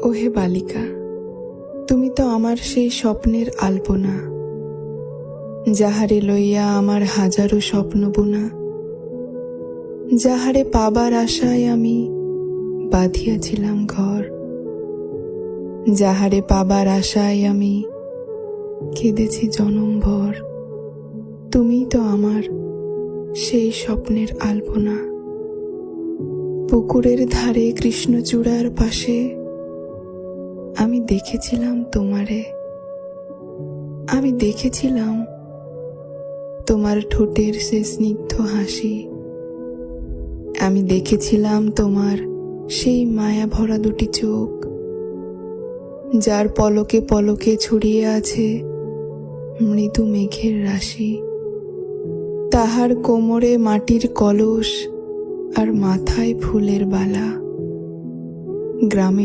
ওহে বালিকা, তুমি তো আমার সেই স্বপ্নের আলপনা, যাহারে লইয়া আমার হাজারো স্বপ্ন বুনা, যাহারে পাবার আশায় আমি বাঁধিয়াছিলাম ঘর, যাহারে পাবার আশায় আমি কেঁদেছি জনমভর। তুমিই তো আমার সেই স্বপ্নের আলপনা। পুকুরের ধারে কৃষ্ণচূড়ার পাশে আমি দেখেছিলাম তোমারে, আমি দেখেছিলাম তোমার ঠোঁটের সে স্নিগ্ধ হাসি, আমি দেখেছিলাম তোমার সেই মায়া ভরা দুটি চোখ, যার পলকে পলকে ছড়িয়ে আছে মৃদু মেঘের রাশি। তাহার কোমরে মাটির কলস আর মাথায় ফুলের বালা। গ্রামে